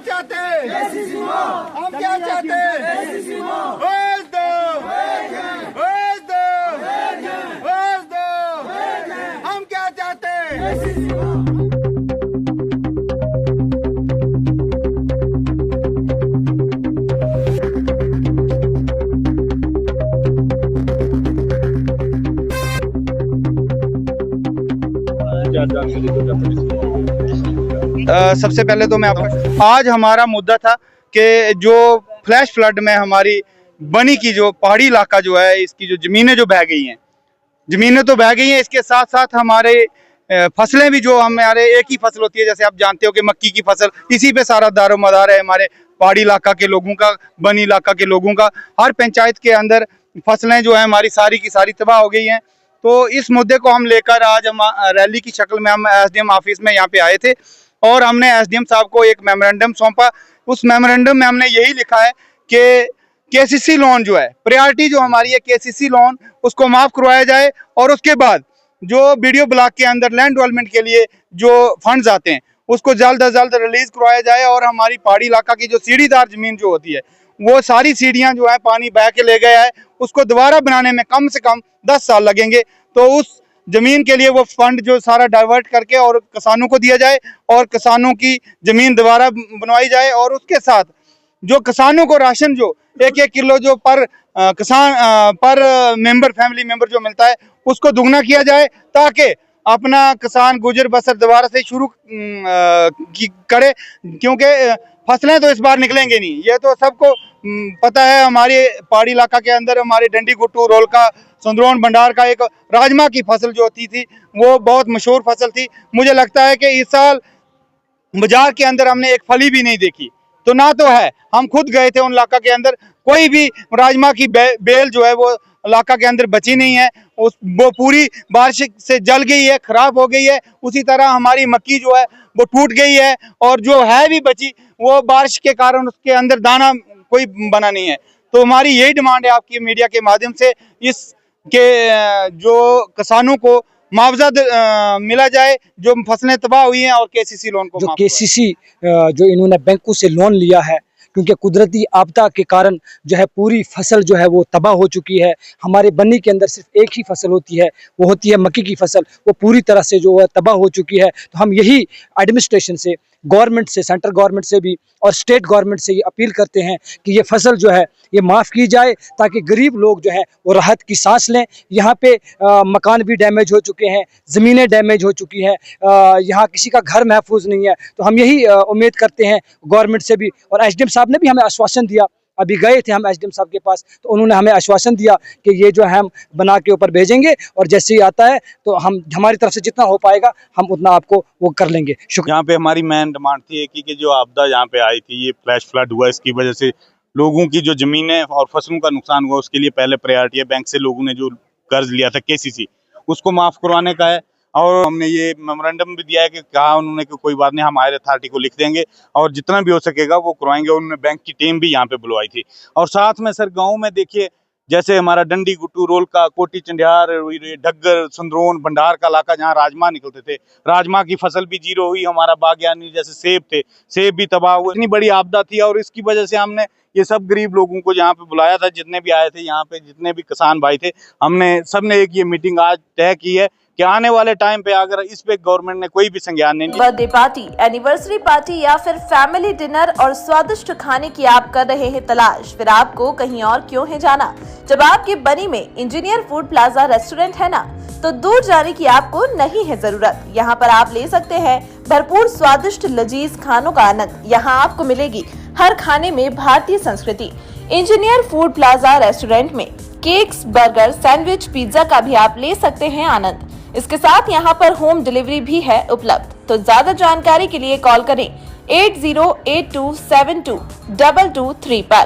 चाहते हैं? हम क्या चाहते हैं? वोट दो, वोट दो, वोट दो। हम क्या चाहते हैं? सबसे पहले तो मैं आपको आज हमारा मुद्दा था कि जो फ्लैश फ्लड में हमारी बनी की जो पहाड़ी इलाका जो है इसकी जो ज़मीनें जो बह गई हैं, ज़मीनें तो बह गई हैं, इसके साथ साथ हमारे फसलें भी जो हमारे एक ही फसल होती है, जैसे आप जानते हो कि मक्की की फसल, इसी पे सारा दारोमदार है हमारे पहाड़ी इलाका के लोगों का, बनी इलाका के लोगों का। हर पंचायत के अंदर फसलें जो है हमारी सारी की सारी तबाह हो गई हैं। तो इस मुद्दे को हम लेकर आज हम रैली की शक्ल में हम एसडीएम ऑफिस में यहाँ पे आए थे और हमने एसडीएम साहब को एक मेमोरेंडम सौंपा। उस मेमोरेंडम में हमने यही लिखा है कि केसीसी लोन जो है, प्रायोरिटी जो हमारी है केसीसी लोन, उसको माफ़ करवाया जाए और उसके बाद जो बीडीओ ब्लॉक के अंदर लैंड डेवलपमेंट के लिए जो फंड्स आते हैं उसको जल्द अज जल्द रिलीज करवाया जाए और हमारी पहाड़ी इलाका की जो सीढ़ीदार ज़मीन जो होती है वो सारी सीढ़ियाँ जो है पानी बह के ले गया है, उसको दोबारा बनाने में कम से कम 10 साल लगेंगे। तो उस ज़मीन के लिए वो फंड जो सारा डाइवर्ट करके और किसानों को दिया जाए और किसानों की ज़मीन दोबारा बनवाई जाए और उसके साथ जो किसानों को राशन जो 1-1 किलो जो पर किसान पर मेंबर फैमिली मेंबर जो मिलता है उसको दुगना किया जाए ताकि अपना किसान गुजर बसर दोबारा से शुरू करे, क्योंकि फसलें तो इस बार निकलेंगे नहीं, ये तो सबको पता है। हमारे पहाड़ी इलाका के अंदर हमारे डंडी गुट्टू रोलका संद्रोन भंडार का एक राजमा की फसल जो होती थी वो बहुत मशहूर फसल थी। मुझे लगता है कि इस साल बाजार के अंदर हमने एक फली भी नहीं देखी, तो ना तो है, हम खुद गए थे उन इलाका के अंदर, कोई भी राजमा की बेल जो है वो इलाका के अंदर बची नहीं है, वो पूरी बारिश से जल गई है, खराब हो गई है। उसी तरह हमारी मक्की जो है वो टूट गई है और जो है भी बची वो बारिश के कारण उसके अंदर दाना कोई बना नहीं है। तो हमारी यही डिमांड है आपकी मीडिया के माध्यम से, इसके जो किसानों को मुआवजा मिला जाए जो फसलें तबाह हुई हैं और केसीसी लोन को जो केसीसी जो इन्होंने बैंकों से लोन लिया है, क्योंकि कुदरती आपदा के कारण जो है पूरी फसल जो है वो तबाह हो चुकी है। हमारे बन्नी के अंदर सिर्फ एक ही फसल होती है, वो होती है मक्की की फसल, वो पूरी तरह से जो है तबाह हो चुकी है। तो हम यही एडमिनिस्ट्रेशन से, गवर्नमेंट से, सेंट्रल गवर्नमेंट से भी और स्टेट गवर्नमेंट से ये अपील करते हैं कि ये फसल जो है ये माफ़ की जाए ताकि गरीब लोग जो है वो राहत की सांस लें। यहाँ पे मकान भी डैमेज हो चुके हैं, ज़मीनें डैमेज हो चुकी हैं, यहाँ किसी का घर महफूज नहीं है। तो हम यही उम्मीद करते हैं गवर्नमेंट से भी, और एसडीएम साहब ने भी हमें आश्वासन दिया, अभी गए थे हम एसडीएम साहब के पास, तो उन्होंने हमें आश्वासन दिया कि ये जो है हम बना के ऊपर भेजेंगे और जैसे ही आता है तो हम हमारी तरफ से जितना हो पाएगा हम उतना आपको वो कर लेंगे। शुक्रिया। यहाँ पे हमारी मेन डिमांड थी कि जो आपदा यहाँ पे आई थी, ये फ्लैश फ्लड हुआ, इसकी वजह से लोगों की जो ज़मीनें और फसलों का नुकसान हुआ, उसके लिए पहले प्रायोरिटी है बैंक से लोगों ने जो कर्ज लिया था केसीसी, उसको माफ़ करवाने का है। और हमने ये मेमोरेंडम भी दिया है कि कहा उन्होंने कि कोई बात नहीं, हम हायर अथॉरिटी को लिख देंगे और जितना भी हो सकेगा वो करवाएंगे। उन्होंने बैंक की टीम भी यहाँ पे बुलवाई थी। और साथ में सर गाँव में देखिए, जैसे हमारा डंडी गुट्टू रोलका कोटी चंडियार डग्गर संद्रोन भंडार का इलाका जहाँ राजमा निकलते थे, राजमा की फसल भी जीरो हुई। हमारा बागयानी जैसे सेब थे, सेब भी तबाह हुए। इतनी बड़ी आपदा थी और इसकी वजह से हमने ये सब गरीब लोगों को यहाँ पे बुलाया था, जितने भी आए थे यहाँ पे, जितने भी किसान भाई थे, हमने सबने एक ये मीटिंग आज तय की है कि आने वाले टाइम पे अगर इस पे गवर्नमेंट ने कोई भी संज्ञान नहीं लिया, बर्थडे पार्टी, एनिवर्सरी पार्टी या फिर फैमिली डिनर और स्वादिष्ट खाने की आप कर रहे हैं तलाश, फिर आपको कहीं और क्यों है जाना, जब आपके बनी में इंजीनियर फूड प्लाजा रेस्टोरेंट है ना, तो दूर जाने की आपको नहीं है जरूरत। यहाँ पर आप ले सकते हैं भरपूर स्वादिष्ट लजीज खानों का आनंद। यहाँ आपको मिलेगी हर खाने में भारतीय संस्कृति। इंजीनियर फूड प्लाजा रेस्टोरेंट में केक्स, बर्गर, सैंडविच, पिज्जा का भी आप ले सकते हैं आनंद। इसके साथ यहाँ पर होम डिलीवरी भी है उपलब्ध। तो ज्यादा जानकारी के लिए कॉल करें 8082722223 पर।